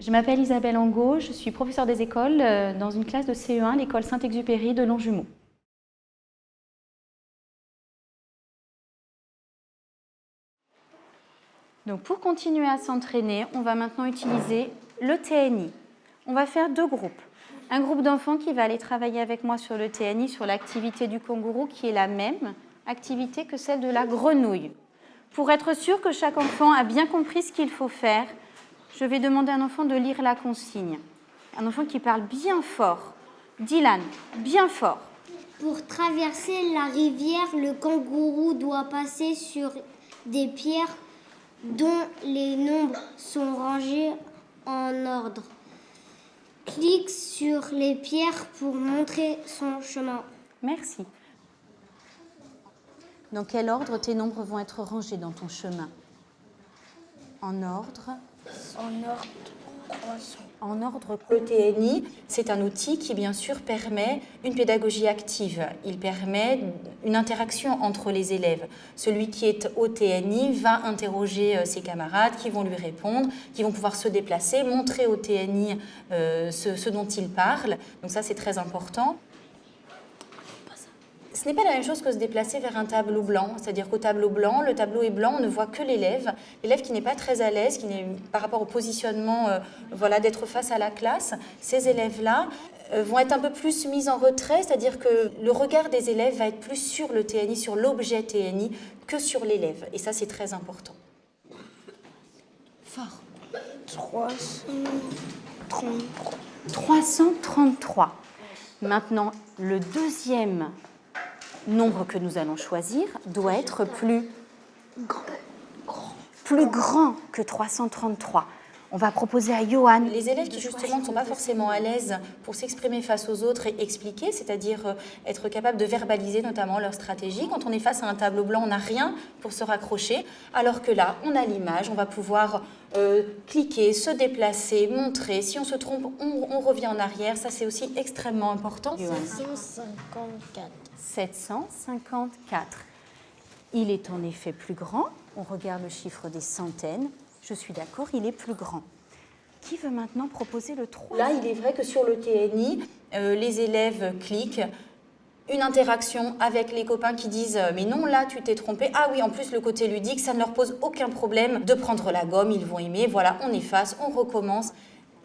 Je m'appelle Isabelle Angot, je suis professeure des écoles dans une classe de CE1, l'école Saint-Exupéry de Longjumeau. Donc pour continuer à s'entraîner, on va maintenant utiliser le TNI. On va faire deux groupes. Un groupe d'enfants qui va aller travailler avec moi sur le TNI, sur l'activité du kangourou, qui est la même activité que celle de la grenouille. Pour être sûr que chaque enfant a bien compris ce qu'il faut faire, je vais demander à un enfant de lire la consigne. Un enfant qui parle bien fort. Dylan, bien fort. Pour traverser la rivière, le kangourou doit passer sur des pierres dont les nombres sont rangés en ordre. Clique sur les pierres pour montrer son chemin. Merci. Dans quel ordre tes nombres vont être rangés dans ton chemin? En ordre? En ordre croissant. En ordre. Le TNI, c'est un outil qui, bien sûr, permet une pédagogie active. Il permet une interaction entre les élèves. Celui qui est au TNI va interroger ses camarades qui vont lui répondre, qui vont pouvoir se déplacer, montrer au TNI ce dont il parle. Donc ça, c'est très important. Ce n'est pas la même chose que se déplacer vers un tableau blanc, c'est-à-dire qu'au tableau blanc, le tableau est blanc, on ne voit que l'élève qui n'est pas très à l'aise, qui n'est par rapport au positionnement d'être face à la classe. Ces élèves-là vont être un peu plus mis en retrait, c'est-à-dire que le regard des élèves va être plus sur le TNI, sur l'objet TNI, que sur l'élève. Et ça, c'est très important. Fort. 333. 333. Maintenant, le deuxième nombre que nous allons choisir doit être plus grand que 333. On va proposer à Johan. Les élèves qui justement ne sont pas forcément à l'aise pour s'exprimer face aux autres et expliquer, c'est-à-dire être capable de verbaliser notamment leur stratégie. Quand on est face à un tableau blanc, on n'a rien pour se raccrocher, alors que là, on a l'image, on va pouvoir cliquer, se déplacer, montrer. Si on se trompe, on revient en arrière. Ça, c'est aussi extrêmement important. 754. 754. Il est en effet plus grand. On regarde le chiffre des centaines. Je suis d'accord, il est plus grand. Qui veut maintenant proposer le 3? Là, il est vrai que sur le TNI, les élèves cliquent. Une interaction avec les copains qui disent « mais non, là, tu t'es trompé ». Ah oui, en plus, le côté ludique, ça ne leur pose aucun problème de prendre la gomme, ils vont aimer. Voilà, on efface, on recommence.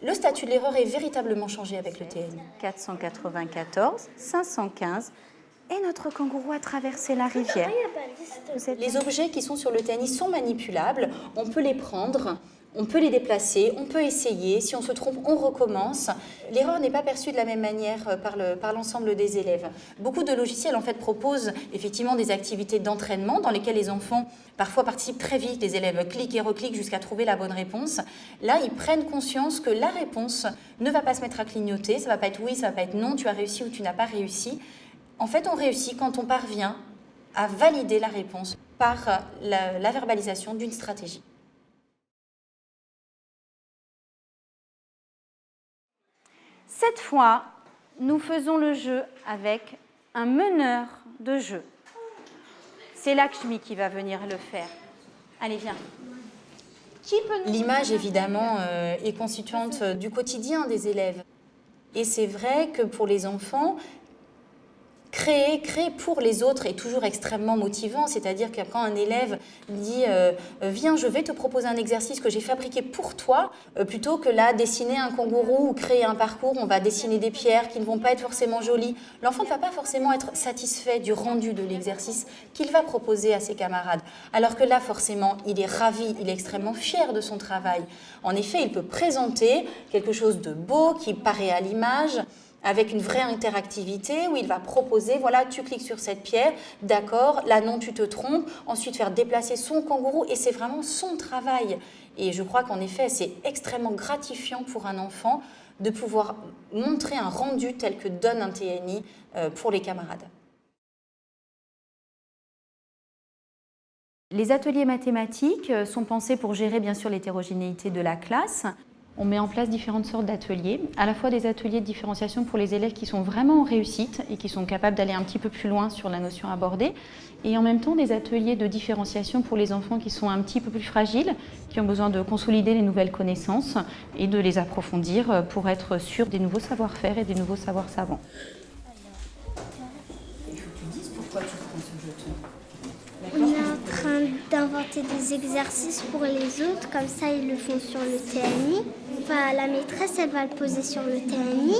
Le statut de l'erreur est véritablement changé avec le TNI. 494, 515. Et notre kangourou a traversé la rivière. Les objets qui sont sur le TNI sont manipulables. On peut les prendre, on peut les déplacer, on peut essayer. Si on se trompe, on recommence. L'erreur n'est pas perçue de la même manière par l'ensemble des élèves. Beaucoup de logiciels en fait proposent effectivement des activités d'entraînement dans lesquelles les enfants parfois participent très vite. Les élèves cliquent et recliquent jusqu'à trouver la bonne réponse. Là, ils prennent conscience que la réponse ne va pas se mettre à clignoter. Ça ne va pas être oui, ça ne va pas être non, tu as réussi ou tu n'as pas réussi. En fait, on réussit quand on parvient à valider la réponse par la verbalisation d'une stratégie. Cette fois, nous faisons le jeu avec un meneur de jeu. C'est Lakshmi qui va venir le faire. Allez, viens. L'image, évidemment, est constituante du quotidien des élèves. Et c'est vrai que pour les enfants, créer pour les autres est toujours extrêmement motivant, c'est-à-dire que quand un élève dit « Viens, je vais te proposer un exercice que j'ai fabriqué pour toi », plutôt que là, dessiner un kangourou ou créer un parcours, on va dessiner des pierres qui ne vont pas être forcément jolies. L'enfant ne va pas forcément être satisfait du rendu de l'exercice qu'il va proposer à ses camarades. Alors que là, forcément, il est ravi, il est extrêmement fier de son travail. En effet, il peut présenter quelque chose de beau qui paraît à l'image, avec une vraie interactivité où il va proposer, voilà, tu cliques sur cette pierre, d'accord, là non, tu te trompes, ensuite faire déplacer son kangourou et c'est vraiment son travail. Et je crois qu'en effet, c'est extrêmement gratifiant pour un enfant de pouvoir montrer un rendu tel que donne un TNI pour les camarades. Les ateliers mathématiques sont pensés pour gérer bien sûr l'hétérogénéité de la classe. On met en place différentes sortes d'ateliers, à la fois des ateliers de différenciation pour les élèves qui sont vraiment en réussite et qui sont capables d'aller un petit peu plus loin sur la notion abordée, et en même temps des ateliers de différenciation pour les enfants qui sont un petit peu plus fragiles, qui ont besoin de consolider les nouvelles connaissances et de les approfondir pour être sûrs des nouveaux savoir-faire et des nouveaux savoirs savants. Il faut que tu dises pourquoi tu prends ce jeton. On est en train d'inventer des exercices pour les autres, comme ça ils le font sur le TNI. Enfin, la maîtresse, elle va le poser sur le TNI,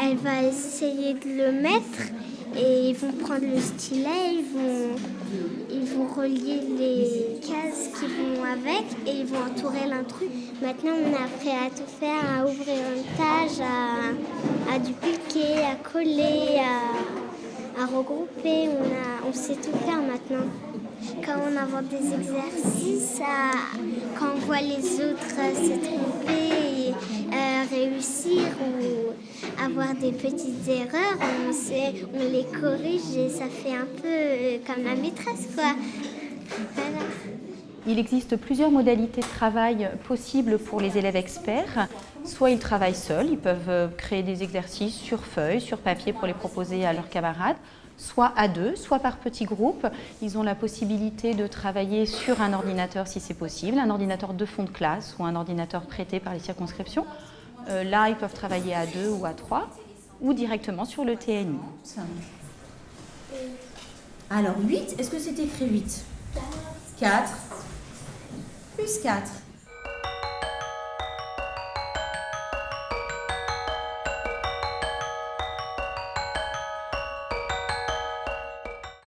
elle va essayer de le mettre et ils vont prendre le stylet, ils vont relier les cases qui vont avec et ils vont entourer l'intrus. Maintenant, on est prêt à tout faire, à ouvrir une tâche, à dupliquer, à coller, à regrouper, on sait tout faire maintenant. Quand on invente des exercices, quand on voit les autres se tromper, réussir ou avoir des petites erreurs, on les corrige et ça fait un peu comme la maîtresse, quoi. Voilà. Il existe plusieurs modalités de travail possibles pour les élèves experts. Soit ils travaillent seuls, ils peuvent créer des exercices sur feuille, sur papier pour les proposer à leurs camarades, soit à deux, soit par petits groupes. Ils ont la possibilité de travailler sur un ordinateur si c'est possible, un ordinateur de fond de classe ou un ordinateur prêté par les circonscriptions. Là, ils peuvent travailler à 2 ou à 3 ou directement sur le TNI. Alors 8, est-ce que c'est écrit 8 4 plus 4.